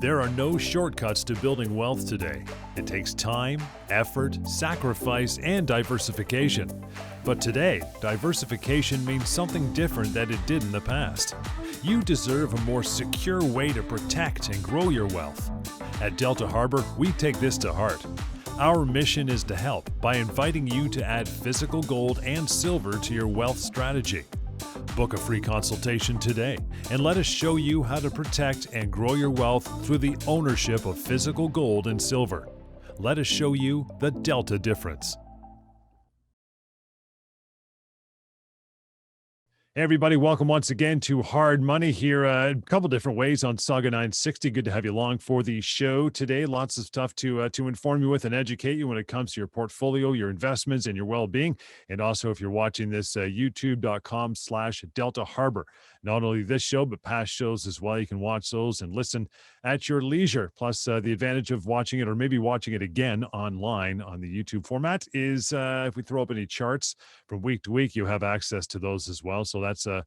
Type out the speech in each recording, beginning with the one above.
There are no shortcuts to building wealth today. It takes time, effort, sacrifice, and diversification. But today, diversification means something different than it did in the past. You deserve a more secure way to protect and grow your wealth. At Delta Harbour, we take this to heart. Our mission is to help by inviting you to add physical gold and silver to your wealth strategy. Book a free consultation today and let us show you how to protect and grow your wealth through the ownership of physical gold and silver. Let us show you the Delta difference. Hey everybody, welcome once again to Hard Money here. A couple different ways on Sauga 960. Good to have you along for the show today. Lots of stuff to inform you with and educate you when it comes to your portfolio, your investments, and your well-being. And also, if you're watching this, youtube.com/Delta Harbour. Not only this show, but past shows as well. You can watch those and listen at your leisure. Plus, the advantage of watching it or maybe watching it again online on the YouTube format is if we throw up any charts from week to week, you have access to those as well. So that's a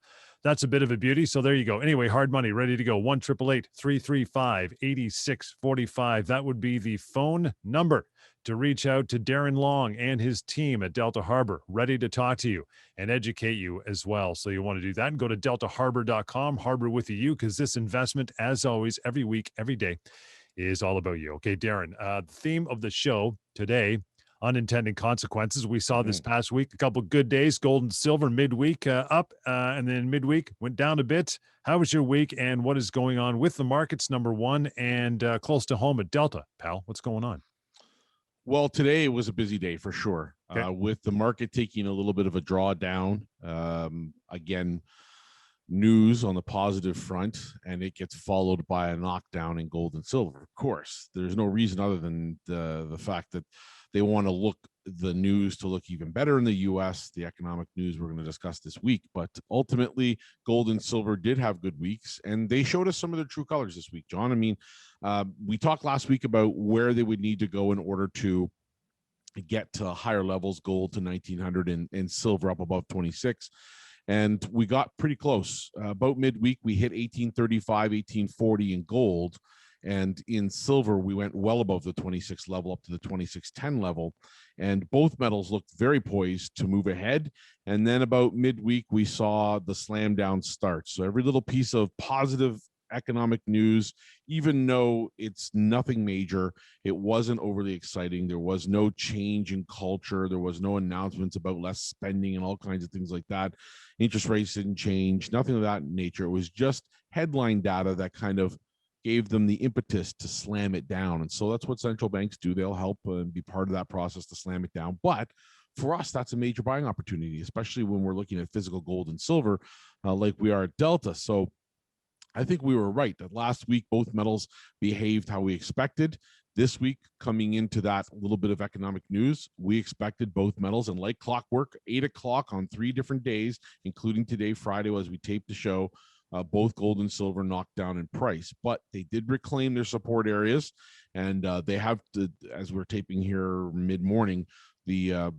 bit of a beauty. So there you go. Anyway, Hard Money, ready to go. 1-888-335-8645. That would be the phone number to reach out to Darren Long and his team at Delta Harbour, ready to talk to you and educate you as well. So you want to do that and go to deltaharbor.com, Harbor with a U, because this investment, as always, every week, every day, is all about you. Okay, Darren, the theme of the show today, unintended consequences. We saw this past week, a couple of good days, gold and silver midweek up, and then midweek went down a bit. How was your week and what is going on with the markets, number one, and close to home at Delta, pal? What's going on? Well, today it was a busy day for sure, Okay. with the market taking a little bit of a drawdown. Again, news on the positive front, and it gets followed by a knockdown in gold and silver. Of course, there's no reason other than the fact that they want to look the news to look even better in the U.S., the economic news we're going to discuss this week. But ultimately, gold and silver did have good weeks, and they showed us some of their true colors this week, John. I mean, we talked last week about where they would need to go in order to get to higher levels, gold to 1900 and silver up above 26. And we got pretty close. About midweek, we hit 1835, 1840 in gold. And in silver, we went well above the 26 level up to the 2610 level. And both metals looked very poised to move ahead. And then about midweek, we saw the slam down start. So every little piece of positive economic news, even though it's nothing major, it wasn't overly exciting. There was no change in culture. There was no announcements about less spending and all kinds of things like that. Interest rates didn't change, nothing of that nature. It was just headline data that kind of gave them the impetus to slam it down. And so that's what central banks do. They'll help and be part of that process to slam it down. But for us, that's a major buying opportunity, especially when we're looking at physical gold and silver like we are at Delta. So I think we were right that last week, both metals behaved how we expected. This week, coming into that little bit of economic news, we expected both metals, and like clockwork, 8 o'clock on 3 different days, including today, Friday, as we taped the show, both gold and silver knocked down in price, but they did reclaim their support areas, and they have to, as we're taping here mid-morning, the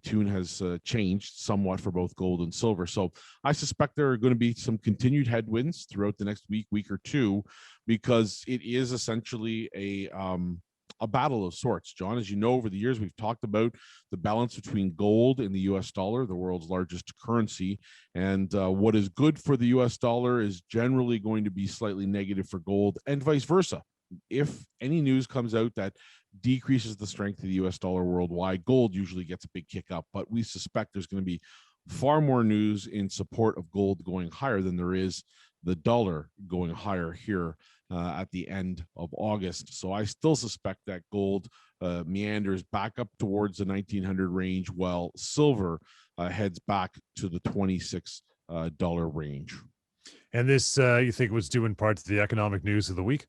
tune has changed somewhat for both gold and silver. So I suspect there are going to be some continued headwinds throughout the next week or two, because it is essentially a battle of sorts, John. As you know, over the years, we've talked about the balance between gold and the U.S. dollar, the world's largest currency. And what is good for the U.S. dollar is generally going to be slightly negative for gold, and vice versa. If any news comes out that decreases the strength of the U.S. dollar worldwide, gold usually gets a big kick up. But we suspect there's going to be far more news in support of gold going higher than there is the dollar going higher here at the end of August. So I still suspect that gold meanders back up towards the 1900 range, while silver heads back to the $26 range. And this, you think, was due in part to the economic news of the week?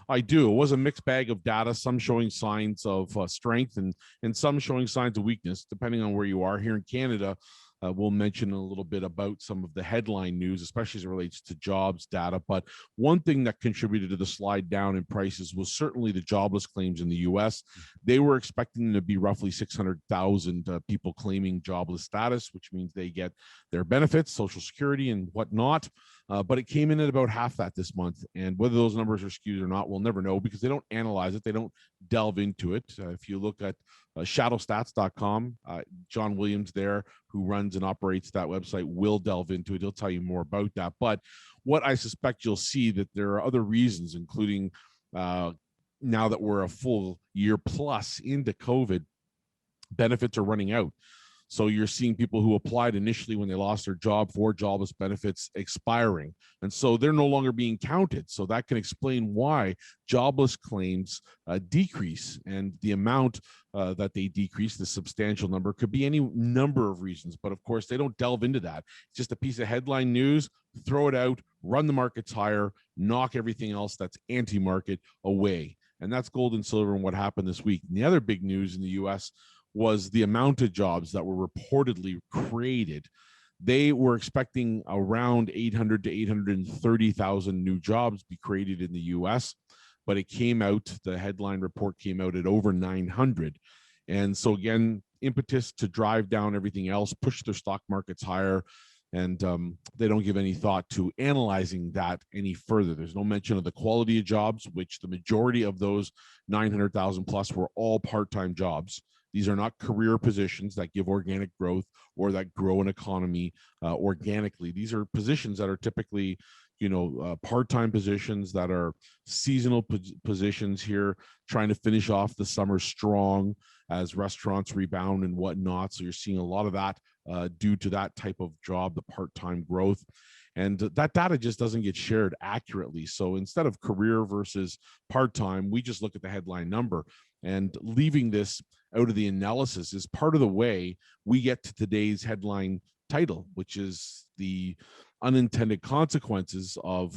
I do. It was a mixed bag of data, some showing signs of strength and some showing signs of weakness, depending on where you are. Here in Canada, we'll mention a little bit about some of the headline news, especially as it relates to jobs data. But one thing that contributed to the slide down in prices was certainly the jobless claims in the U.S. They were expecting to be roughly 600,000 people claiming jobless status, which means they get their benefits, Social Security and whatnot. but it came in at about half that this month. And whether those numbers are skewed or not, we'll never know because they don't analyze it. They don't delve into it. If you look at shadowstats.com, John Williams there, who runs and operates that website, will delve into it. He'll tell you more about that. But what I suspect you'll see that there are other reasons, including now that we're a full year plus into COVID, benefits are running out. So you're seeing people who applied initially when they lost their job for jobless benefits expiring. And so they're no longer being counted. So that can explain why jobless claims decrease. And the amount that they decrease, the substantial number, could be any number of reasons. But of course, they don't delve into that. It's just a piece of headline news, throw it out, run the markets higher, knock everything else that's anti-market away. And that's gold and silver and what happened this week. And the other big news in the U.S. was the amount of jobs that were reportedly created. They were expecting around 800 to 830,000 new jobs be created in the U.S., but it came out, the headline report came out at over 900. And so again, impetus to drive down everything else, push their stock markets higher, and they don't give any thought to analyzing that any further. There's no mention of the quality of jobs, which the majority of those 900,000 plus were all part-time jobs. These are not career positions that give organic growth or that grow an economy organically. These are positions that are typically, part-time positions that are seasonal positions here, trying to finish off the summer strong as restaurants rebound and whatnot. So you're seeing a lot of that due to that type of job, the part-time growth. And that data just doesn't get shared accurately. So instead of career versus part-time, we just look at the headline number. And leaving this out of the analysis is part of the way we get to today's headline title, which is the unintended consequences of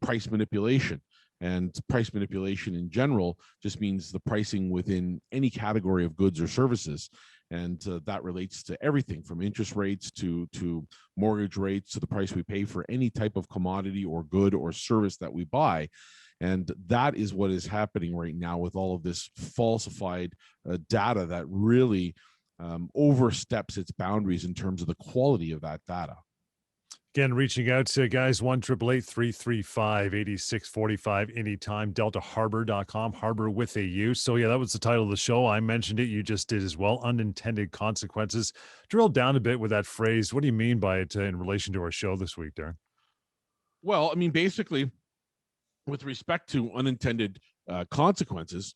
price manipulation. And price manipulation in general just means the pricing within any category of goods or services. And that relates to everything from interest rates to mortgage rates to the price we pay for any type of commodity or good or service that we buy. And that is what is happening right now with all of this falsified data that really oversteps its boundaries in terms of the quality of that data. Again, reaching out to guys, 1-888-335-8645 anytime, deltaharbor.com, harbor with a U. So yeah, that was the title of the show. I mentioned it. You just did as well. Unintended consequences. Drill down a bit with that phrase. What do you mean by it in relation to our show this week, Darren? Well, I mean, basically, with respect to unintended consequences,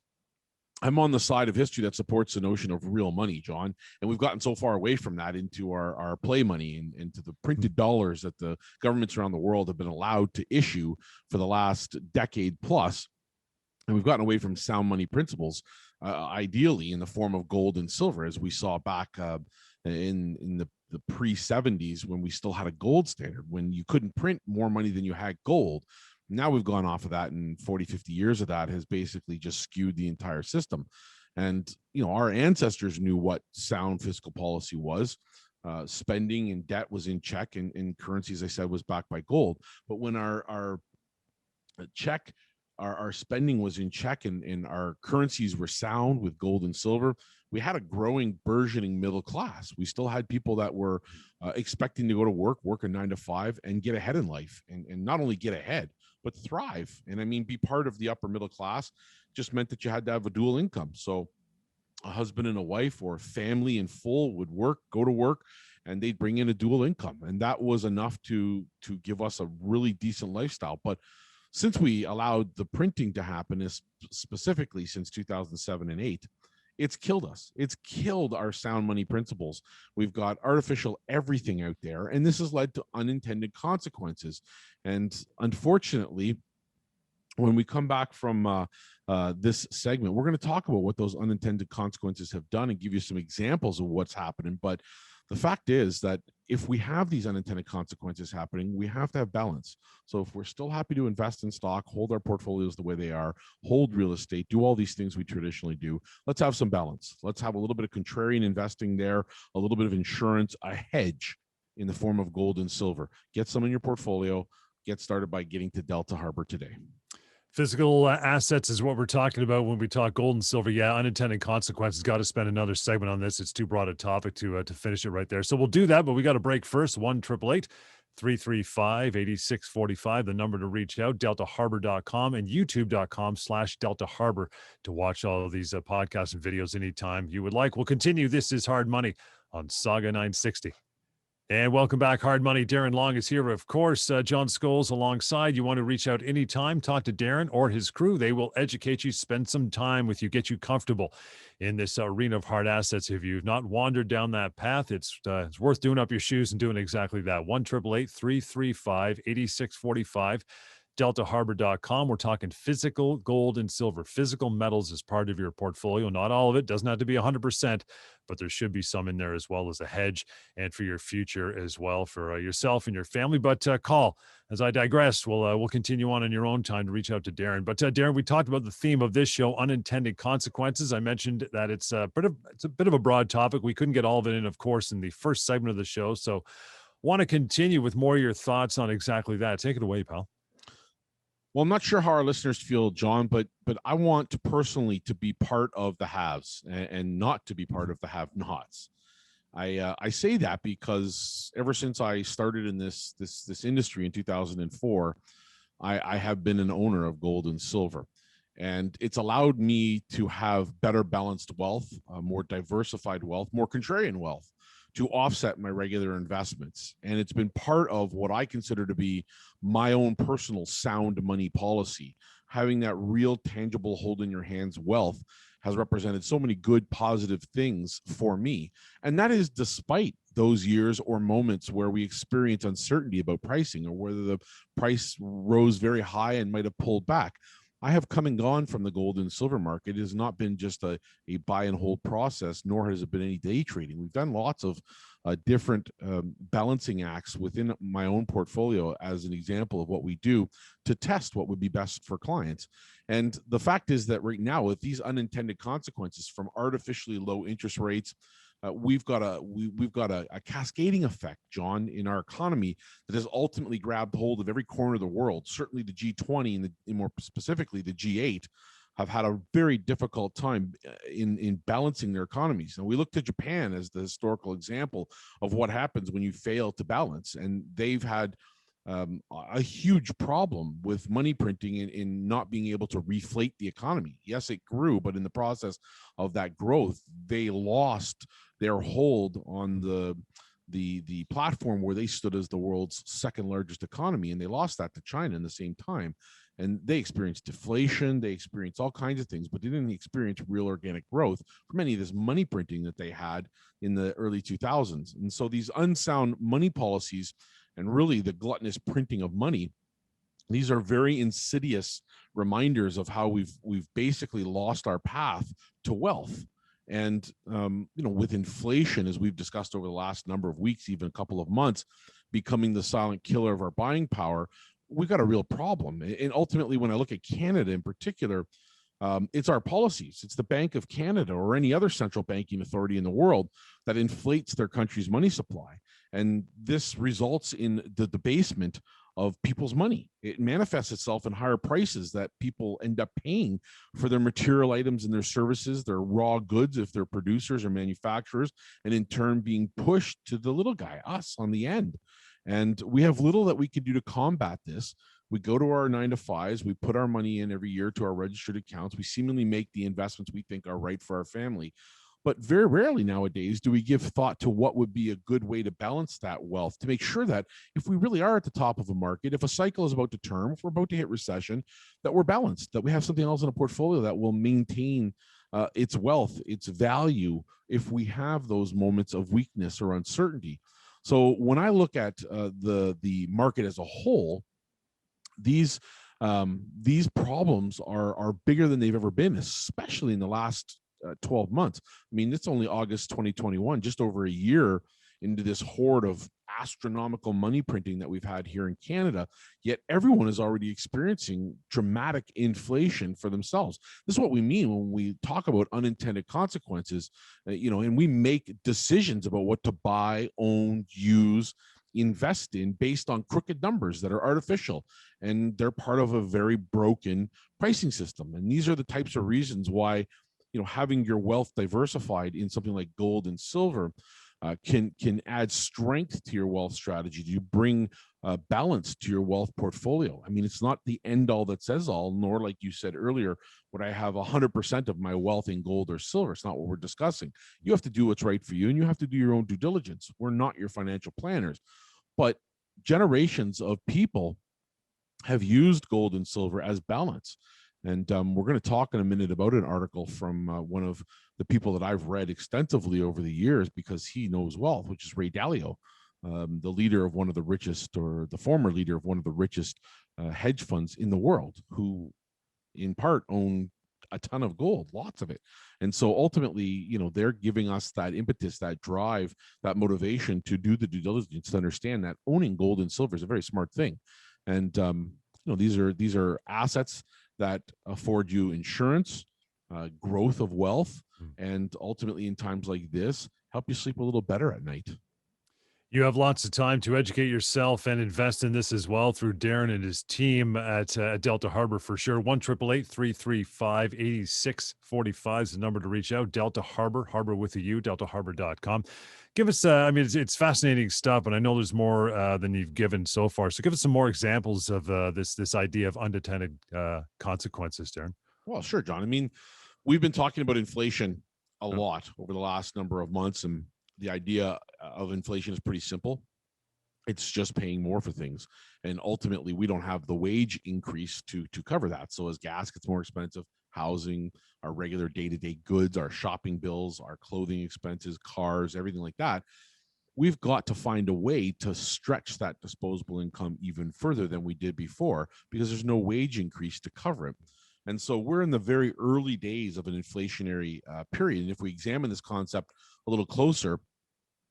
I'm on the side of history that supports the notion of real money, John. And we've gotten so far away from that into our play money and into the printed dollars that the governments around the world have been allowed to issue for the last decade plus. And we've gotten away from sound money principles, ideally in the form of gold and silver, as we saw back in the pre-70s when we still had a gold standard, when you couldn't print more money than you had gold. Now we've gone off of that, and 40, 50 years of that has basically just skewed the entire system. And, our ancestors knew what sound fiscal policy was. Spending and debt was in check, and currency, as I said, was backed by gold. But when our spending was in check and our currencies were sound with gold and silver, we had a growing, burgeoning middle class. We still had people that were expecting to go to work a 9 to 5 and get ahead in life, and not only get ahead, but thrive. And I mean, be part of the upper middle class just meant that you had to have a dual income. So a husband and a wife or a family in full would go to work, and they'd bring in a dual income. And that was enough to give us a really decent lifestyle. But since we allowed the printing to happen, specifically since 2007 and 8, it's killed us. It's killed our sound money principles. We've got artificial everything out there, and this has led to unintended consequences. And unfortunately, when we come back from this segment, we're going to talk about what those unintended consequences have done and give you some examples of what's happening. But the fact is that if we have these unintended consequences happening, we have to have balance. So if we're still happy to invest in stock, hold our portfolios the way they are, hold real estate, do all these things we traditionally do, let's have some balance. Let's have a little bit of contrarian investing there, a little bit of insurance, a hedge in the form of gold and silver. Get some in your portfolio. Get started by getting to Delta Harbour today. Physical assets is what we're talking about when we talk gold and silver. Yeah, unintended consequences. Got to spend another segment on this. It's too broad a topic to finish it right there. So we'll do that, but we got a break first. 1-888 335-8645, the number to reach out, deltaharbor.com and youtube.com/Delta Harbor to watch all of these podcasts and videos anytime you would like. We'll continue. This is Hard Money on Sauga 960. And welcome back, Hard Money. Darren Long is here. Of course, John Scholes alongside. You want to reach out anytime, talk to Darren or his crew. They will educate you, spend some time with you, get you comfortable in this arena of hard assets. If you've not wandered down that path, it's worth doing up your shoes and doing exactly that. 1-888-335-8645. deltaharbor.com. We're talking physical gold and silver, physical metals as part of your portfolio. Not all of it, doesn't have to be 100%, but there should be some in there as well as a hedge and for your future as well for yourself and your family. But call, as I digress, we'll continue on in your own time to reach out to Darren. But Darren, we talked about the theme of this show, unintended consequences. I mentioned that it's a bit of a broad topic. We couldn't get all of it in, of course, in the first segment of the show. So want to continue with more of your thoughts on exactly that. Take it away, pal. Well, I'm not sure how our listeners feel, John, but I want to personally to be part of the haves and not to be part of the have-nots. I say that because ever since I started in this industry in 2004, I have been an owner of gold and silver, and it's allowed me to have better balanced wealth, more diversified wealth, more contrarian wealth, to offset my regular investments. And it's been part of what I consider to be my own personal sound money policy. Having that real tangible hold in your hands wealth has represented so many good positive things for me. And that is despite those years or moments where we experience uncertainty about pricing, or whether the price rose very high and might have pulled back. I have come and gone from the gold and silver market. It has not been just a buy and hold process, nor has it been any day trading. We've done lots of different balancing acts within my own portfolio as an example of what we do to test what would be best for clients. And the fact is that right now, with these unintended consequences from artificially low interest rates, we've got a cascading effect, John, in our economy that has ultimately grabbed hold of every corner of the world. Certainly the G20 and more specifically the G8 have had a very difficult time in balancing their economies. And we look to Japan as the historical example of what happens when you fail to balance. And they've had a huge problem with money printing in not being able to reflate the economy. Yes, it grew, but in the process of that growth, they lost their hold on the platform where they stood as the world's second largest economy, and they lost that to China in the same time. And they experienced deflation, they experienced all kinds of things, but they didn't experience real organic growth from any of this money printing that they had in the early 2000s. And so these unsound money policies and really the gluttonous printing of money, these are very insidious reminders of how we've basically lost our path to wealth. And with inflation, as we've discussed over the last number of weeks, even a couple of months, becoming the silent killer of our buying power, we've got a real problem. And ultimately, when I look at Canada in particular, it's our policies. It's the Bank of Canada or any other central banking authority in the world that inflates their country's money supply. And this results in the debasement of people's money. It manifests itself in higher prices that people end up paying for their material items and their services, their raw goods, if they're producers or manufacturers, and in turn being pushed to the little guy, us, on the end. And we have little that we can do to combat this. We go to our 9-to-5s, we put our money in every year to our registered accounts. We seemingly make the investments we think are right for our family. But very rarely nowadays do we give thought to what would be a good way to balance that wealth, to make sure that if we really are at the top of a market, if a cycle is about to turn, if we're about to hit recession, that we're balanced, that we have something else in a portfolio that will maintain its wealth, its value, if we have those moments of weakness or uncertainty. So when I look at the market as a whole, these problems are bigger than they've ever been, especially in the last 12 months. I mean, it's only August 2021, just over a year into this horde of astronomical money printing that we've had here in Canada, yet everyone is already experiencing dramatic inflation for themselves. This is what we mean when we talk about unintended consequences, and we make decisions about what to buy, own, use, invest in based on crooked numbers that are artificial, and they're part of a very broken pricing system. And these are the types of reasons why having your wealth diversified in something like gold and silver can add strength to your wealth strategy. You bring balance to your wealth portfolio. I mean, it's not the end all that says all, nor, like you said earlier, would I have 100% of my wealth in gold or silver. It's not what we're discussing. You have to do what's right for you, and you have to do your own due diligence. We're not your financial planners, but generations of people have used gold and silver as balance. And we're going to talk in a minute about an article from one of the people that I've read extensively over the years because he knows wealth, which is Ray Dalio, the leader of one of the richest, or the former leader of one of the richest hedge funds in the world, who in part own a ton of gold, lots of it. And so ultimately, you know, they're giving us that impetus, that drive, that motivation to do the due diligence, to understand that owning gold and silver is a very smart thing. And you know, these are assets that afford you insurance, growth of wealth, and ultimately in times like this, help you sleep a little better at night. You have lots of time to educate yourself and invest in this as well through Darren and his team at Delta Harbour for sure. 1-888-335-8645 is the number to reach out. Delta Harbour, Harbour with a U, deltaharbor.com. Give us, I mean, it's fascinating stuff, and I know there's more than you've given so far. So give us some more examples of this idea of unintended consequences, Darren. Well, sure, John. I mean, we've been talking about inflation a lot over the last number of months, and the idea of inflation is pretty simple. It's just paying more for things. And ultimately, we don't have the wage increase to cover that. So as gas gets more expensive, housing, our regular day-to-day goods, our shopping bills, our clothing expenses, cars, everything like that, we've got to find a way to stretch that disposable income even further than we did before, because there's no wage increase to cover it. And so we're in the very early days of an inflationary period. And if we examine this concept a little closer,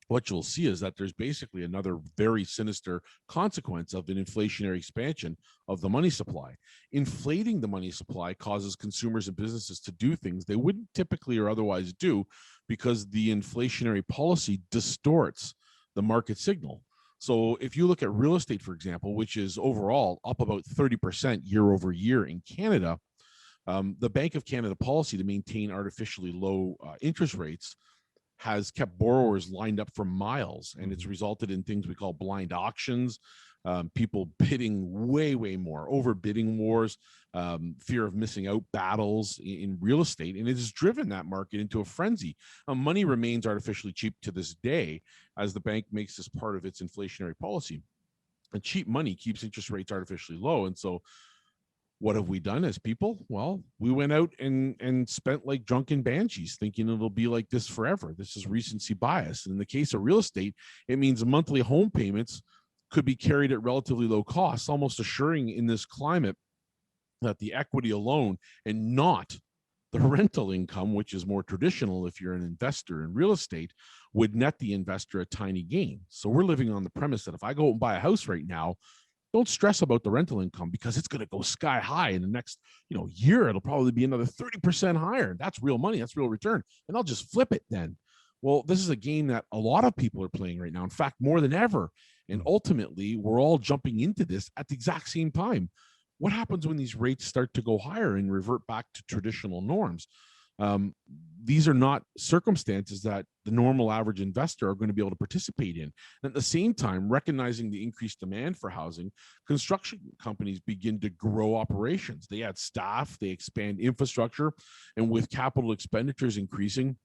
what you'll see is that there's basically another very sinister consequence of an inflationary expansion of the money supply. Inflating the money supply causes consumers and businesses to do things they wouldn't typically or otherwise do, because the inflationary policy distorts the market signal. So if you look at real estate, for example, which is overall up about 30% year over year in Canada, the Bank of Canada policy to maintain artificially low interest rates has kept borrowers lined up for miles, and it's resulted in things we call blind auctions, people bidding way more, overbidding wars, fear of missing out battles in real estate, and it has driven that market into a frenzy. Money remains artificially cheap to this day as the bank makes this part of its inflationary policy. And cheap money keeps interest rates artificially low, and so what have we done as people? Well, we went out and spent like drunken banshees thinking it'll be like this forever. This is recency bias. In the case of real estate, it means monthly home payments could be carried at relatively low costs, almost assuring in this climate that the equity alone and not the rental income, which is more traditional if you're an investor in real estate, would net the investor a tiny gain. So we're living on the premise that if I go and buy a house right now, don't stress about the rental income, because it's going to go sky high in the next, year. It'll probably be another 30% higher. That's real money. That's real return. And I'll just flip it then. Well, this is a game that a lot of people are playing right now. In fact, more than ever. And ultimately, we're all jumping into this at the exact same time. What happens when these rates start to go higher and revert back to traditional norms? These are not circumstances that the normal average investor are going to be able to participate in. And at the same time, recognizing the increased demand for housing, construction companies begin to grow operations. They add staff, they expand infrastructure, and with capital expenditures increasing,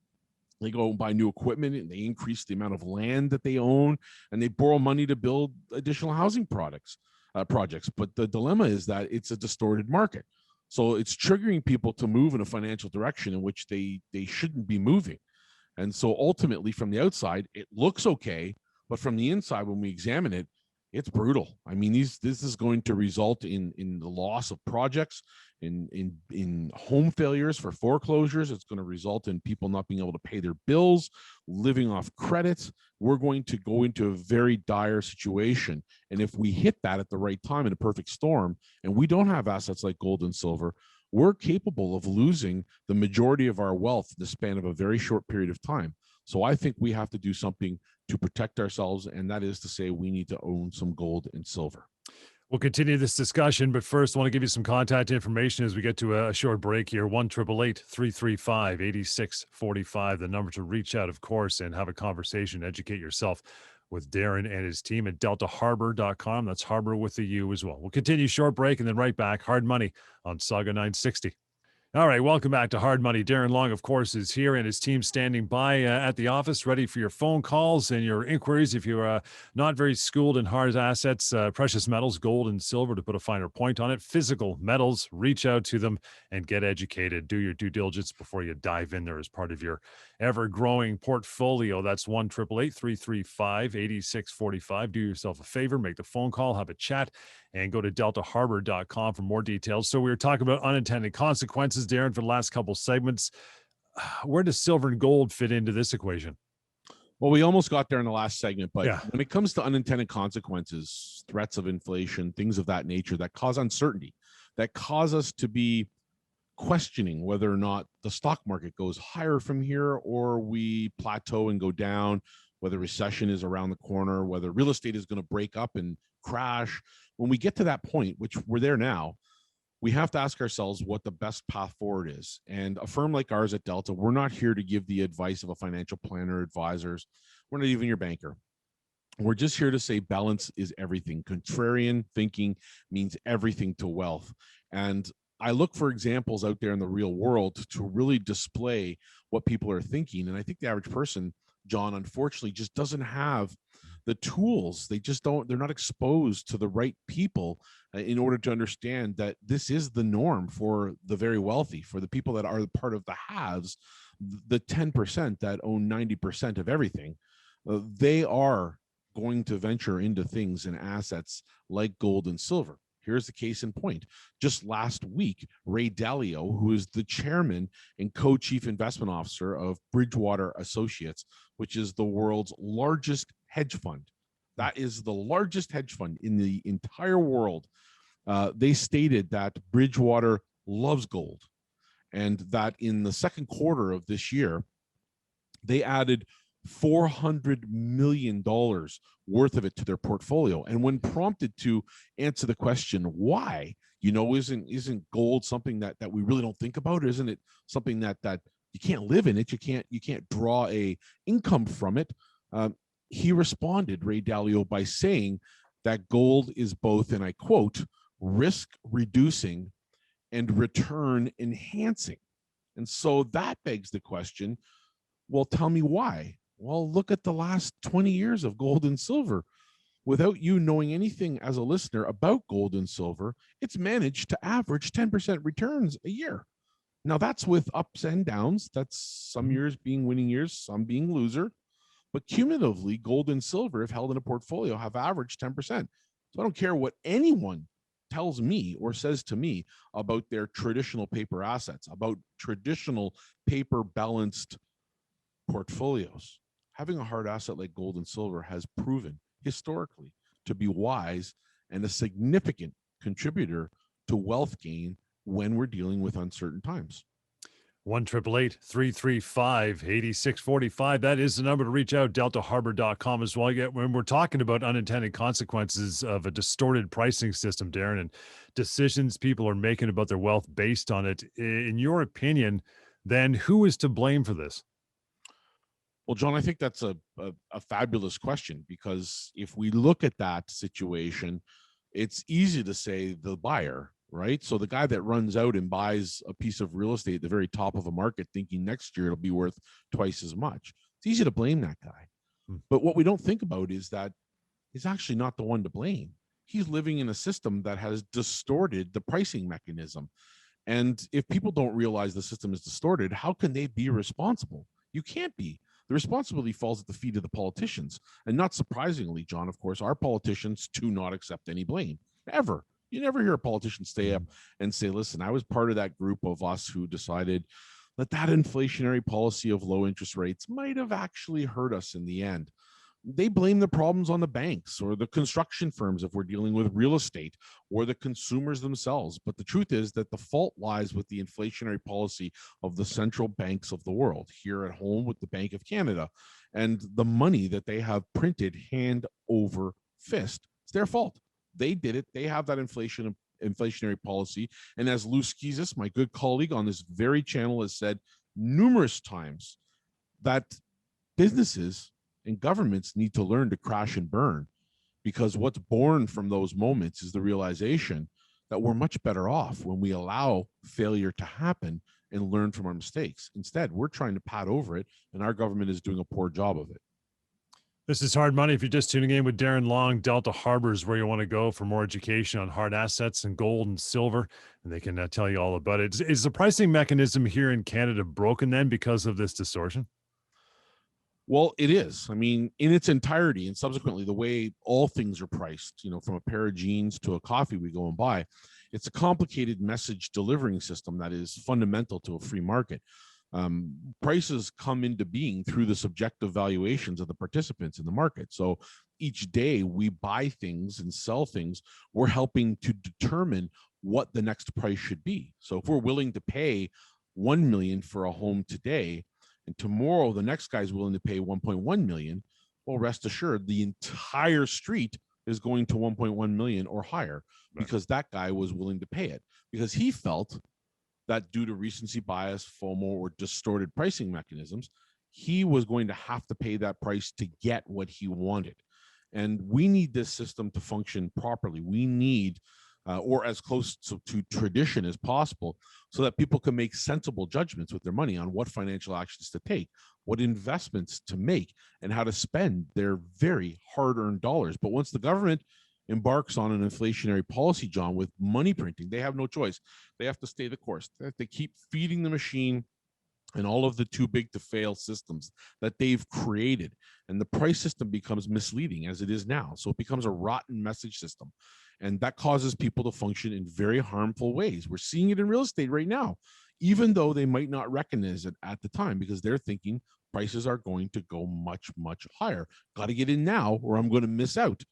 they go and buy new equipment, and they increase the amount of land that they own, and they borrow money to build additional housing projects. But the dilemma is that it's a distorted market. So it's triggering people to move in a financial direction in which they shouldn't be moving. And so ultimately, from the outside, it looks okay, but from the inside, when we examine it, it's brutal. I mean, this is going to result in the loss of projects, in home failures for foreclosures. It's going to result in people not being able to pay their bills, living off credits. We're going to go into a very dire situation. And if we hit that at the right time in a perfect storm, and we don't have assets like gold and silver, we're capable of losing the majority of our wealth in the span of a very short period of time. So I think we have to do something to protect ourselves, and that is to say we need to own some gold and silver. We'll continue this discussion, but first, I want to give you some contact information as we get to a short break here. 1-888-335-8645, the number to reach out, of course, and have a conversation, educate yourself with Darren and his team at deltaharbor.com. That's Harbor with the U as well. We'll continue short break and then right back. Hard Money on Sauga 960. All right, welcome back to Hard Money. Darren Long, of course, is here and his team standing by at the office, ready for your phone calls and your inquiries. If you're not very schooled in hard assets, precious metals, gold and silver, to put a finer point on it, physical metals, reach out to them and get educated. Do your due diligence before you dive in there as part of your ever-growing portfolio. That's 1-888-335-8645. Do yourself a favor, make the phone call, have a chat, and go to deltaharbor.com for more details. So we were talking about unintended consequences, Darren, for the last couple segments. Where does silver and gold fit into this equation? Well, we almost got there in the last segment, but Yeah. when it comes to unintended consequences, threats of inflation, things of that nature that cause uncertainty, that cause us to be questioning whether or not the stock market goes higher from here or we plateau and go down, whether recession is around the corner, whether real estate is going to break up and crash. When we get to that point, which we're there now, we have to ask ourselves what the best path forward is. And a firm like ours at Delta, we're not here to give the advice of a financial planner, advisors. We're not even your banker. We're just here to say balance is everything. Contrarian thinking means everything to wealth. And I look for examples out there in the real world to really display what people are thinking. And I think the average person, John, unfortunately, just doesn't have the tools. They just don't, they're not exposed to the right people in order to understand that this is the norm for the very wealthy, for the people that are part of the haves, the 10% that own 90% of everything. They are going to venture into things and assets like gold and silver. Here's the case in point. Just last week, Ray Dalio, who is the chairman and co-chief investment officer of Bridgewater Associates, which is the world's largest hedge fund. That is the largest hedge fund in the entire world. They stated that Bridgewater loves gold and that in the second quarter of this year, they added $400 million worth of it to their portfolio. And when prompted to answer the question, why, isn't gold something that we really don't think about? Isn't it something that you can't live in it? You can't draw a income from it. He responded, Ray Dalio, by saying that gold is both, and I quote, risk reducing and return enhancing. And so that begs the question, well, tell me why. Well, look at the last 20 years of gold and silver. Without you knowing anything as a listener about gold and silver, it's managed to average 10% returns a year. Now, that's with ups and downs. That's some years being winning years, some being loser. But cumulatively, gold and silver, if held in a portfolio, have averaged 10%. So I don't care what anyone tells me or says to me about their traditional paper assets, about traditional paper balanced portfolios. Having a hard asset like gold and silver has proven historically to be wise and a significant contributor to wealth gain when we're dealing with uncertain times. 1-888-335-8645. That is the number to reach out. DeltaHarbor.com as well. When we're talking about unintended consequences of a distorted pricing system, Darren, and decisions people are making about their wealth based on it, in your opinion, then who is to blame for this? Well, John, I think that's a fabulous question, because if we look at that situation, it's easy to say the buyer, right? So the guy that runs out and buys a piece of real estate at the very top of a market thinking next year it'll be worth twice as much. It's easy to blame that guy. But what we don't think about is that he's actually not the one to blame. He's living in a system that has distorted the pricing mechanism. And if people don't realize the system is distorted, how can they be responsible? You can't be. The responsibility falls at the feet of the politicians. And not surprisingly, John, of course, our politicians do not accept any blame, ever. You never hear a politician stay up and say, listen, I was part of that group of us who decided that inflationary policy of low interest rates might have actually hurt us in the end. They blame the problems on the banks or the construction firms if we're dealing with real estate, or the consumers themselves. But the truth is that the fault lies with the inflationary policy of the central banks of the world, here at home with the Bank of Canada, and the money that they have printed hand over fist. It's their fault. They did it. They have that inflationary policy. And as Lou Skizis, my good colleague on this very channel, has said numerous times, that businesses and governments need to learn to crash and burn, because what's born from those moments is the realization that we're much better off when we allow failure to happen and learn from our mistakes. Instead, we're trying to pat over it, and our government is doing a poor job of it. This is Hard Money. If you're just tuning in with Darren Long, Delta Harbour is where you want to go for more education on hard assets and gold and silver, and they can tell you all about it. Is the pricing mechanism here in Canada broken then because of this distortion? Well, it is. I mean, in its entirety, and subsequently the way all things are priced, from a pair of jeans to a coffee we go and buy, it's a complicated message delivering system that is fundamental to a free market. Prices come into being through the subjective valuations of the participants in the market. So each day we buy things and sell things, we're helping to determine what the next price should be. So if we're willing to pay 1 million for a home today, and tomorrow the next guy's willing to pay 1.1 million, well, rest assured the entire street is going to 1.1 million or higher, because that guy was willing to pay it, because he felt that due to recency bias, FOMO, or distorted pricing mechanisms, he was going to have to pay that price to get what he wanted. And we need this system to function properly. We need or as close to tradition as possible, so that people can make sensible judgments with their money on what financial actions to take, what investments to make, and how to spend their very hard-earned dollars. But once the government embarks on an inflationary policy, John, with money printing, they have no choice. They have to stay the course. They have to keep feeding the machine and all of the too big to fail systems that they've created. And the price system becomes misleading, as it is now. So it becomes a rotten message system. And that causes people to function in very harmful ways. We're seeing it in real estate right now, even though they might not recognize it at the time, because they're thinking prices are going to go much, much higher. Got to get in now or I'm going to miss out.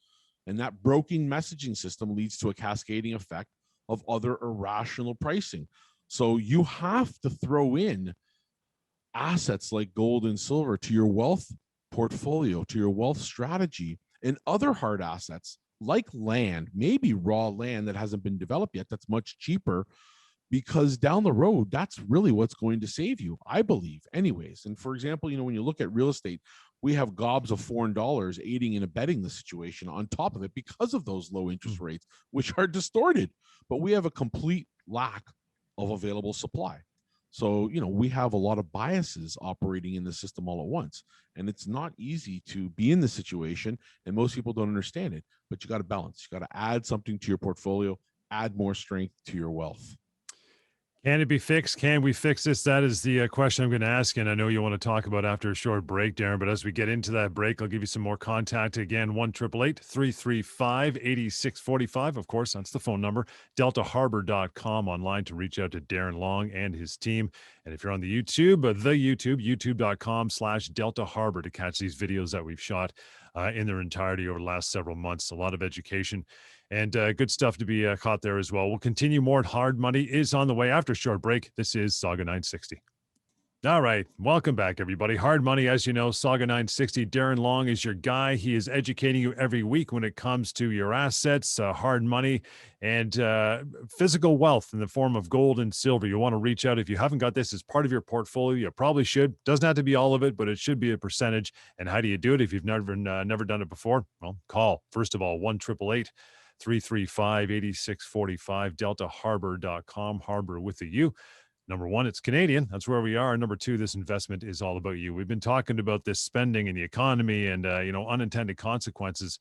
And that broken messaging system leads to a cascading effect of other irrational pricing. So you have to throw in assets like gold and silver to your wealth portfolio, to your wealth strategy, and other hard assets like land, maybe raw land that hasn't been developed yet, that's much cheaper, because down the road, that's really what's going to save you, I believe, anyways. And for example, when you look at real estate, we have gobs of foreign dollars aiding and abetting the situation on top of it because of those low interest rates, which are distorted. But we have a complete lack of available supply. So, we have a lot of biases operating in the system all at once. And it's not easy to be in this situation, and most people don't understand it. But you got to balance. You got to add something to your portfolio, add more strength to your wealth. Can it be fixed? Can we fix this? That is the question I'm going to ask. And I know you want to talk about after a short break, Darren. But as we get into that break, I'll give you some more contact. Again, 1-888-335-8645. Of course, that's the phone number. DeltaHarbor.com online to reach out to Darren Long and his team. And if you're on the YouTube, youtube.com/Delta Harbour to catch these videos that we've shot in their entirety over the last several months. A lot of education and good stuff to be caught there as well. We'll continue more. Hard Money is on the way after a short break. This is Sauga 960. All right. Welcome back, everybody. Hard Money, as you know, Sauga 960. Darren Long is your guy. He is educating you every week when it comes to your assets, hard money, and physical wealth in the form of gold and silver. You want to reach out. If you haven't got this as part of your portfolio, you probably should. Doesn't have to be all of it, but it should be a percentage. And how do you do it if you've never done it before? Well, call. First of all, 1-888-335-8645, deltaharbor.com, harbor with a U. Number one, it's Canadian. That's where we are. Number two, this investment is all about you. We've been talking about this spending and the economy and, unintended consequences.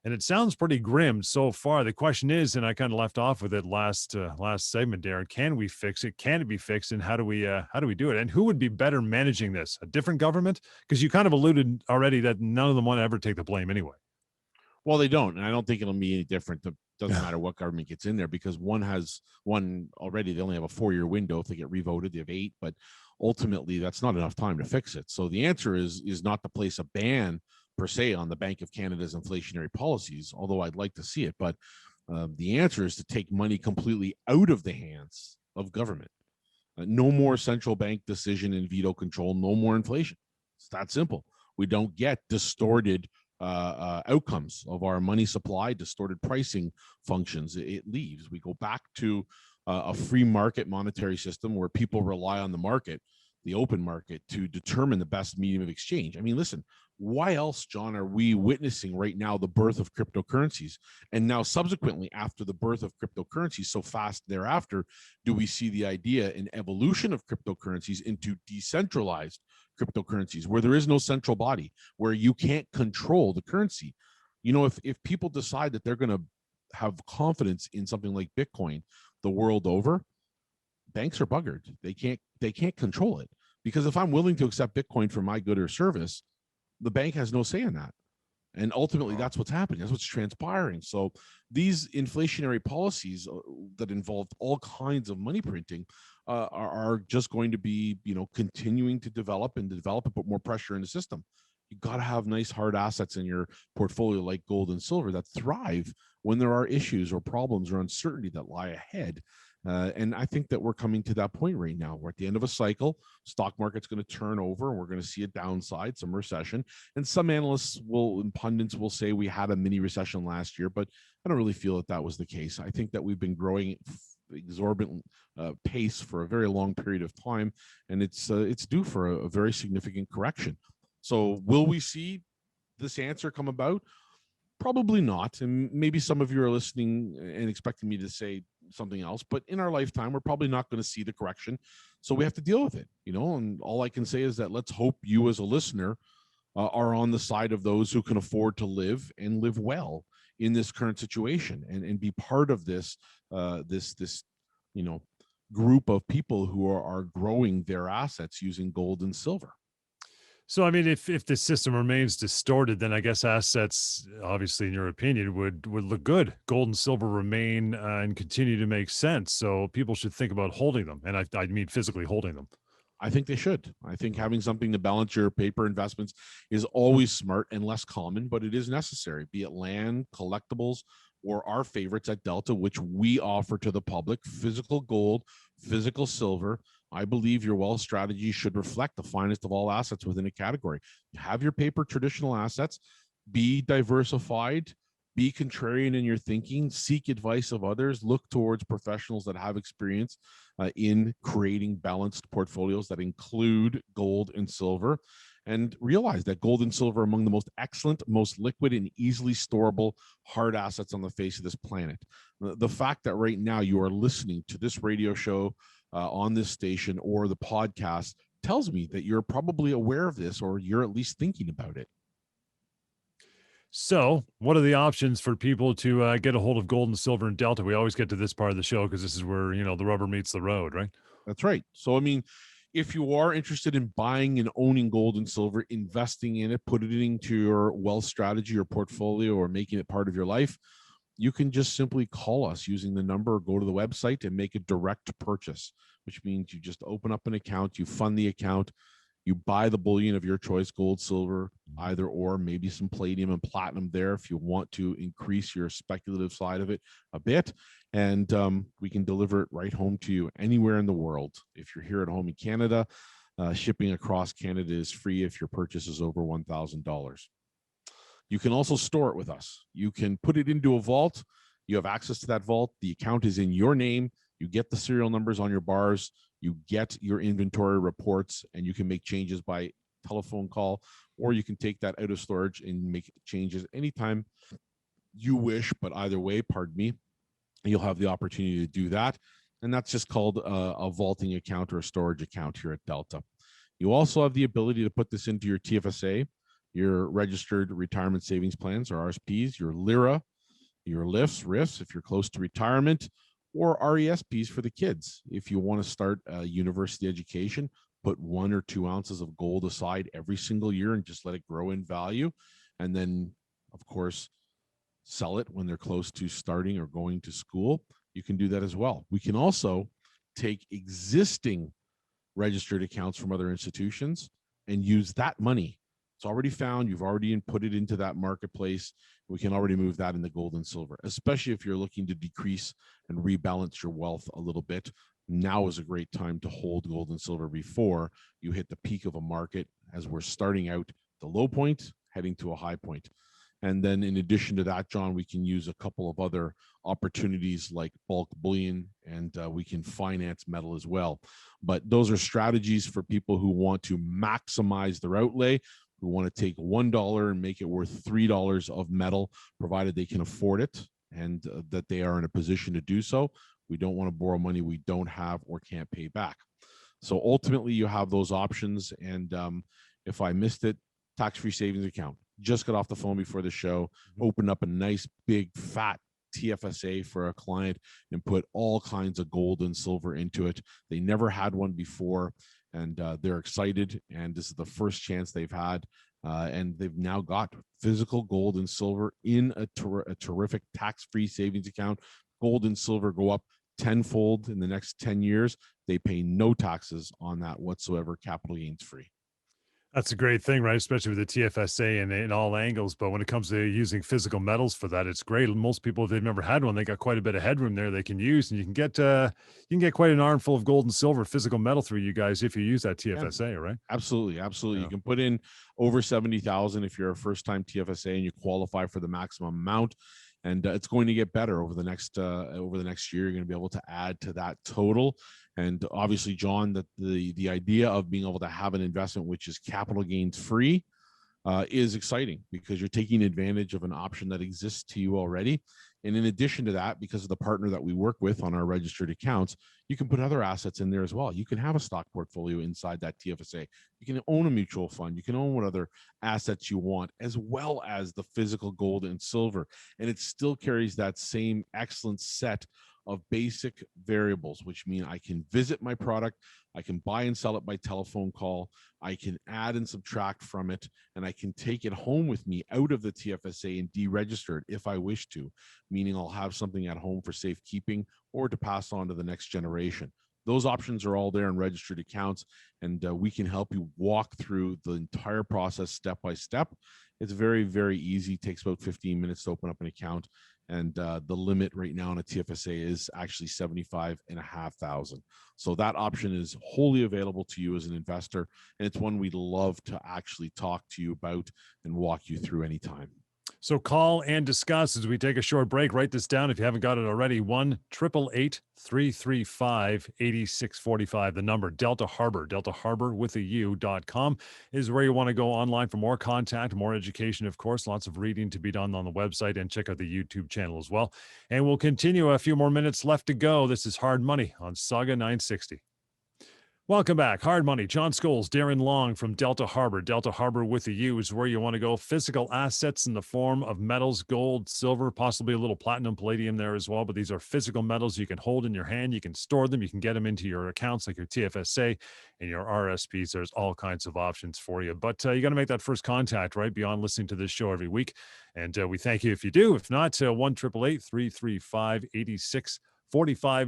And it sounds pretty grim so far. The question is, and I kind of left off with it last segment, Darren, can we fix it? Can it be fixed? And how do we do it? And who would be better managing this? A different government? Because you kind of alluded already that none of them want to ever take the blame anyway. Well, they don't. And I don't think it'll be any different. It doesn't matter what government gets in there, because one already. They only have a 4-year window. If they get revoted, they have 8. But ultimately, that's not enough time to fix it. So the answer is not to place a ban per se on the Bank of Canada's inflationary policies, although I'd like to see it. But the answer is to take money completely out of the hands of government. No more central bank decision and veto control. No more inflation. It's that simple. We don't get distorted outcomes of our money supply, distorted pricing functions. It leaves. We go back to a free market monetary system where people rely on the market, the open market, to determine the best medium of exchange. I mean, listen, why else, John, are we witnessing right now the birth of cryptocurrencies? And now, subsequently, after the birth of cryptocurrencies, so fast thereafter, do we see the idea and evolution of cryptocurrencies into decentralized cryptocurrencies, where there is no central body, where you can't control the currency. You know, if people decide that they're going to have confidence in something like Bitcoin the world over, banks are buggered. They can't control it, because if I'm willing to accept Bitcoin for my good or service, the bank has no say in that. And ultimately, that's what's happening. That's what's transpiring. So these inflationary policies that involve all kinds of money printing are just going to be, continuing to develop and put more pressure in the system. You got to have nice hard assets in your portfolio like gold and silver that thrive when there are issues or problems or uncertainty that lie ahead. And I think that we're coming to that point right now. We're at the end of a cycle. Stock market's going to turn over, and we're going to see a downside, some recession. And some analysts and pundits will say we had a mini recession last year, but I don't really feel that was the case. I think that we've been growing exorbitant pace for a very long period of time, and it's due for a very significant correction. So will we see this answer come about? Probably not. And maybe some of you are listening and expecting me to say something else, but in our lifetime, we're probably not going to see the correction. So we have to deal with it, and all I can say is that let's hope you as a listener are on the side of those who can afford to live and live well in this current situation, and be part of this group of people who are growing their assets using gold and silver. So, I mean, if the system remains distorted, then I guess assets, obviously, in your opinion, would look good. Gold and silver remain and continue to make sense. So people should think about holding them. And I mean physically holding them. I think they should. I think having something to balance your paper investments is always smart and less common, but it is necessary, be it land, collectibles, or our favorites at Delta, which we offer to the public, physical gold, physical silver. I believe your wealth strategy should reflect the finest of all assets within a category. Have your paper traditional assets, be diversified, be contrarian in your thinking, seek advice of others, look towards professionals that have experience in creating balanced portfolios that include gold and silver, and realize that gold and silver are among the most excellent, most liquid, and easily storable hard assets on the face of this planet. The fact that right now you are listening to this radio show on this station or the podcast tells me that you're probably aware of this, or you're at least thinking about it. So what are the options for people to get a hold of gold and silver and Delta? We always get to this part of the show because this is where, the rubber meets the road, right? That's right. So, I mean, if you are interested in buying and owning gold and silver, investing in it, putting it into your wealth strategy or portfolio, or making it part of your life, you can just simply call us using the number, or go to the website and make a direct purchase, which means you just open up an account, you fund the account, you buy the bullion of your choice, gold, silver, either or, maybe some palladium and platinum there if you want to increase your speculative side of it a bit. And we can deliver it right home to you anywhere in the world. If you're here at home in Canada, shipping across Canada is free if your purchase is over $1,000. You can also store it with us. You can put it into a vault. You have access to that vault. The account is in your name. You get the serial numbers on your bars. You get your inventory reports, and you can make changes by telephone call, or you can take that out of storage and make changes anytime you wish. But either way, pardon me, you'll have the opportunity to do that. And that's just called a vaulting account or a storage account here at Delta. You also have the ability to put this into your TFSA, your registered retirement savings plans, or RSPs, your LIRA, your LIFs, RIFs, if you're close to retirement, or RESPs for the kids. If you want to start a university education, put 1 or 2 ounces of gold aside every single year and just let it grow in value. And then, of course, sell it when they're close to starting or going to school. You can do that as well. We can also take existing registered accounts from other institutions and use that money. It's already found. You've already input it into that marketplace. We can already move that into gold and silver, especially if you're looking to decrease and rebalance your wealth a little bit. Now is a great time to hold gold and silver before you hit the peak of a market, as we're starting out the low point, heading to a high point. And then in addition to that, John, we can use a couple of other opportunities like bulk bullion, and we can finance metal as well. But those are strategies for people who want to maximize their outlay, who want to take $1 and make it worth $3 of metal, provided they can afford it and that they are in a position to do so. We don't want to borrow money we don't have or can't pay back. So ultimately, you have those options. And if I missed it, tax-free savings account. Just got off the phone before the show, opened up a nice big fat TFSA for a client and put all kinds of gold and silver into it. They never had one before, and they're excited. And this is the first chance they've had. And they've now got physical gold and silver in a terrific tax-free savings account. Gold and silver go up tenfold in the next 10 years. They pay no taxes on that whatsoever, capital gains free. That's a great thing, right? Especially with the TFSA and in all angles. But when it comes to using physical metals for that, it's great. Most people, if they've never had one, they got quite a bit of headroom there they can use, and you can get quite an armful of gold and silver physical metal through you guys if you use that TFSA, Yeah, right? absolutely. Yeah. You can put in over 70,000 if you're a first-time TFSA and you qualify for the maximum amount. And it's going to get better over the next year. You're going to be able to add to that total. And obviously, John, that the idea of being able to have an investment which is capital gains free is exciting, because you're taking advantage of an option that exists to you already. And in addition to that, because of the partner that we work with on our registered accounts, you can put other assets in there as well. You can have a stock portfolio inside that TFSA. You can own a mutual fund. You can own what other assets you want, as well as the physical gold and silver. And it still carries that same excellent set of basic variables, which mean I can visit my product, I can buy and sell it by telephone call, I can add and subtract from it, and I can take it home with me out of the TFSA and deregister it if I wish to, meaning I'll have something at home for safekeeping or to pass on to the next generation. Those options are all there in registered accounts, and we can help you walk through the entire process step by step. It's very, very easy. It takes about 15 minutes to open up an account. And the limit right now on a TFSA is actually 75,500. So that option is wholly available to you as an investor. And it's one we'd love to actually talk to you about and walk you through anytime. So call and discuss as we take a short break. Write this down if you haven't got it already. 1-888-335-8645. The number, Delta Harbour, deltaharbour.com is where you want to go online for more contact, more education, of course. Lots of reading to be done on the website, and check out the YouTube channel as well. And we'll continue. A few more minutes left to go. This is Hard Money on Sauga 960. Welcome back. Hard Money. John Scholes, Darren Long from Delta Harbour. Delta Harbour with the U is where you want to go. Physical assets in the form of metals, gold, silver, possibly a little platinum, palladium there as well. But these are physical metals you can hold in your hand. You can store them. You can get them into your accounts like your TFSA and your RSPs. There's all kinds of options for you. But you got to make that first contact, right, beyond listening to this show every week. And we thank you if you do. If not, 1-888-335-8645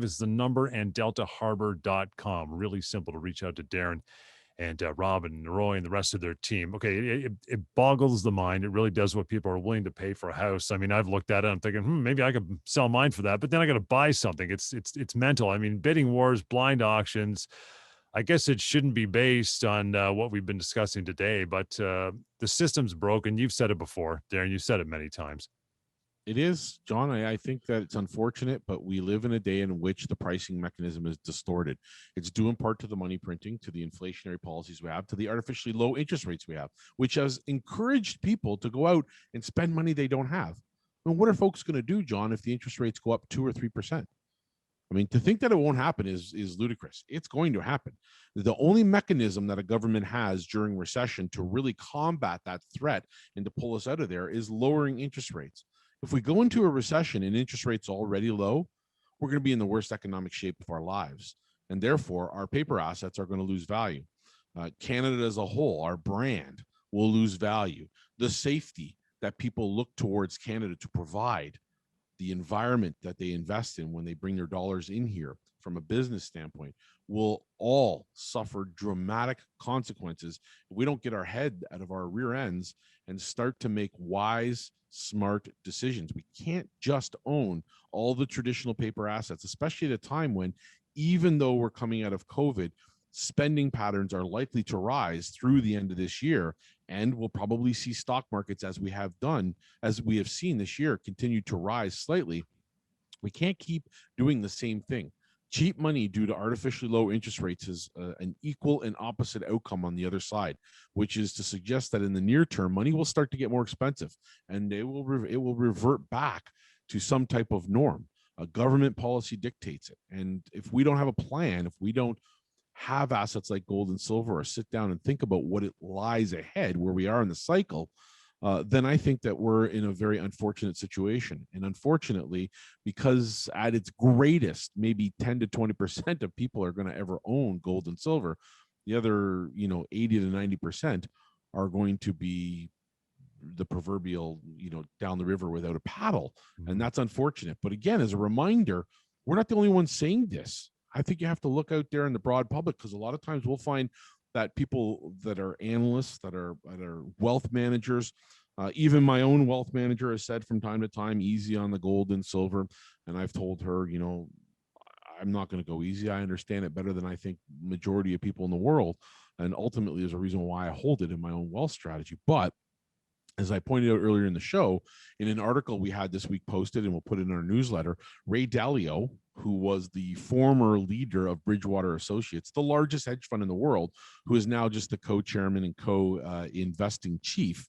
is the number, and deltaharbour.com. Really simple to reach out to Darren and Robin and Roy and the rest of their team. Okay, it boggles the mind. It really does what people are willing to pay for a house. I mean, I've looked at it. I'm thinking, maybe I could sell mine for that, but then I got to buy something. It's mental. I mean, bidding wars, blind auctions. I guess it shouldn't be based on what we've been discussing today, but the system's broken. You've said it before, Darren. You've said it many times. It is, John. I think that it's unfortunate, but we live in a day in which the pricing mechanism is distorted. It's due in part to the money printing, to the inflationary policies we have, to the artificially low interest rates we have, which has encouraged people to go out and spend money they don't have. I mean, what are folks going to do, John, if the interest rates go up 2 or 3%? I mean, to think that it won't happen is ludicrous. It's going to happen. The only mechanism that a government has during recession to really combat that threat and to pull us out of there is lowering interest rates. If we go into a recession and interest rates already low, we're going to be in the worst economic shape of our lives. And therefore, our paper assets are going to lose value. Canada as a whole, our brand, will lose value. The safety that people look towards Canada to provide, the environment that they invest in when they bring their dollars in here from a business standpoint, will all suffer dramatic consequences if we don't get our head out of our rear ends and start to make wise, smart decisions. We can't just own all the traditional paper assets, especially at a time when, even though we're coming out of COVID, spending patterns are likely to rise through the end of this year. And we'll probably see stock markets, as we have seen this year, continue to rise slightly. We can't keep doing the same thing. Cheap money due to artificially low interest rates is an equal and opposite outcome on the other side, which is to suggest that in the near term, money will start to get more expensive, and it will revert back to some type of norm. A government policy dictates it, and if we don't have a plan, if we don't have assets like gold and silver, or sit down and think about what it lies ahead, where we are in the cycle, then I think that we're in a very unfortunate situation. And unfortunately, because at its greatest, maybe 10 to 20% of people are going to ever own gold and silver, the other 80 to 90% are going to be the proverbial down the river without a paddle. And that's unfortunate. But again, as a reminder, we're not the only ones saying this. I think you have to look out there in the broad public, because a lot of times we'll find that people that are analysts, that are wealth managers, even my own wealth manager has said from time to time, easy on the gold and silver. And I've told her, I'm not going to go easy. I understand it better than I think majority of people in the world. And ultimately, there's a reason why I hold it in my own wealth strategy. But as I pointed out earlier in the show, in an article we had this week posted, and we'll put it in our newsletter, Ray Dalio, who was the former leader of Bridgewater Associates, the largest hedge fund in the world, who is now just the co-chairman and co-investing chief,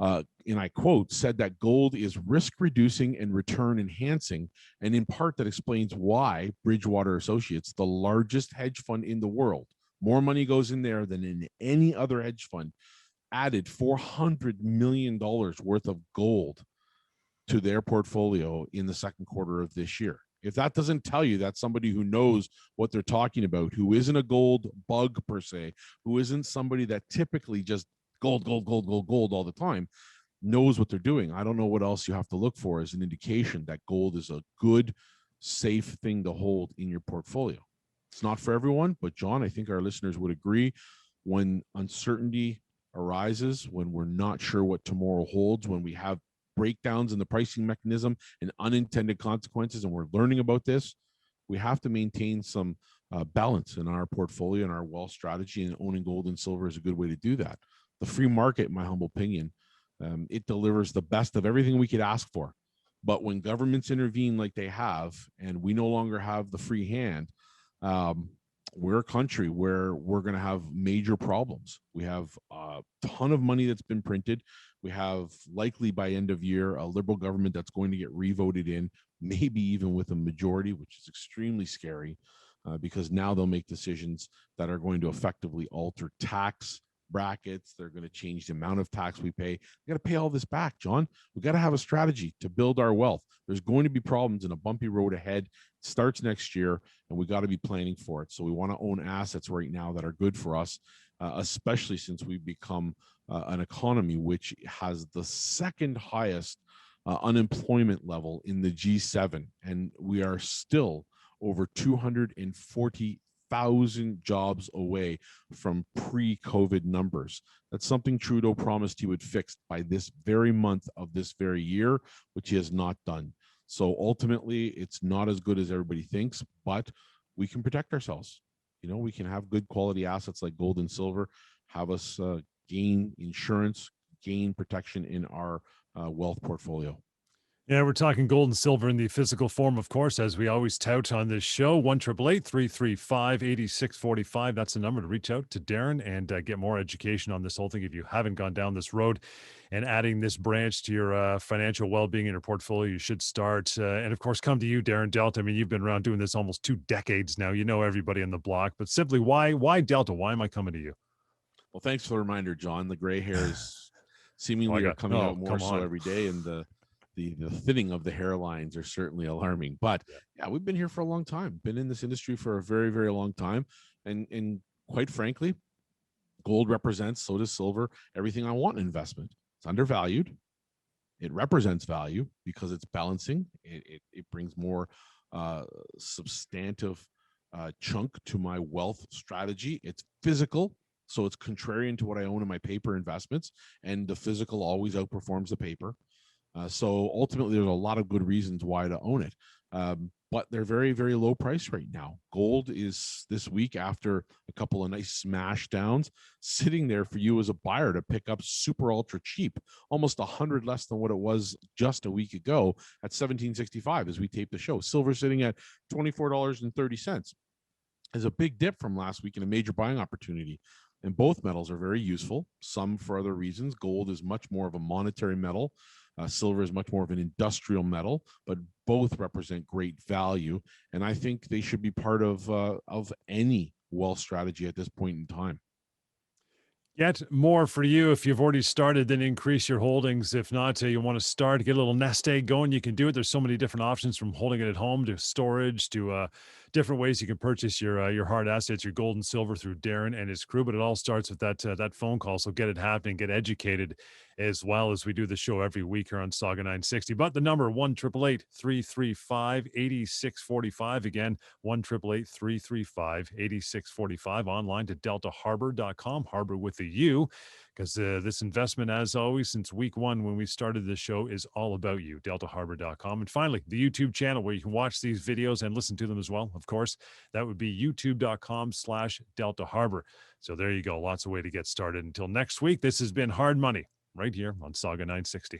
and I quote, said that gold is risk reducing and return enhancing. And in part, that explains why Bridgewater Associates, the largest hedge fund in the world, more money goes in there than in any other hedge fund, added $400 million worth of gold to their portfolio in the second quarter of this year. If that doesn't tell you that somebody who knows what they're talking about, who isn't a gold bug per se, who isn't somebody that typically just gold all the time, knows what they're doing, I don't know what else you have to look for as an indication that gold is a good, safe thing to hold in your portfolio. It's not for everyone, but John, I think our listeners would agree, when uncertainty arises, when we're not sure what tomorrow holds, when we have breakdowns in the pricing mechanism and unintended consequences, and we're learning about this, we have to maintain some balance in our portfolio and our wealth strategy, and owning gold and silver is a good way to do that. The free market, in my humble opinion, it delivers the best of everything we could ask for. But when governments intervene like they have, and we no longer have the free hand, we're a country where we're going to have major problems. We have a ton of money that's been printed. We have, likely by end of year, a liberal government that's going to get revoted in, maybe even with a majority, which is extremely scary, because now they'll make decisions that are going to effectively alter tax brackets. They're going to change the amount of tax we pay. We got to pay all this back, John. We got to have a strategy to build our wealth. There's going to be problems and a bumpy road ahead. It starts next year, and we got to be planning for it. So we want to own assets right now that are good for us, especially since we've become an economy which has the second highest unemployment level in the G7, and we are still over 240,000 jobs away from pre-COVID numbers. That's something Trudeau promised he would fix by this very month of this very year, which he has not done. So ultimately, it's not as good as everybody thinks, but we can protect ourselves. We can have good quality assets like gold and silver, have us gain insurance, gain protection in our wealth portfolio. Yeah, we're talking gold and silver in the physical form, of course, as we always tout on this show. 1-888-335-8645. That's the number to reach out to Darren and get more education on this whole thing if you haven't gone down this road. And adding this branch to your financial well-being in your portfolio, you should start. And of course, come to you, Darren Delta. I mean, you've been around doing this almost 2 decades now. You know everybody on the block. But simply, why Delta? Why am I coming to you? Well, thanks for the reminder, John. The gray hairs seemingly are coming out more so every day, and the thinning of the hairlines are certainly alarming. But yeah, we've been here for a long time, been in this industry for a very, very long time. And quite frankly, gold represents, so does silver, everything I want in investment. It's undervalued. It represents value because it's balancing. It brings more substantive chunk to my wealth strategy. It's physical, so it's contrarian to what I own in my paper investments, and the physical always outperforms the paper. So ultimately, there's a lot of good reasons why to own it. but they're very, very low price right now. Gold is this week, after a couple of nice smash downs, sitting there for you as a buyer to pick up super ultra cheap, almost 100 less than what it was just a week ago at 1765 as we tape the show. Silver sitting at $24.30 is a big dip from last week and a major buying opportunity. And both metals are very useful, some for other reasons. Gold is much more of a monetary metal. Silver is much more of an industrial metal, but both represent great value. And I think they should be part of any wealth strategy at this point in time. Get more for you. If you've already started, then increase your holdings. If not, you want to start, get a little nest egg going, you can do it. There's so many different options, from holding it at home to storage to different ways you can purchase your hard assets, your gold and silver, through Darren and his crew. But it all starts with that phone call. So get it happening, get educated, as well as we do the show every week here on Sauga 960. But the number 1-888-335-8645. Again, 1-888-335-8645. Online to deltaharbor.com. Harbor with the U, because this investment, as always, since week one when we started this show, is all about you. deltaharbor.com. And finally, the YouTube channel, where you can watch these videos and listen to them as well. Of course, that would be youtube.com/Delta Harbor. So there you go. Lots of way to get started. Until next week, this has been Hard Money right here on Sauga 960.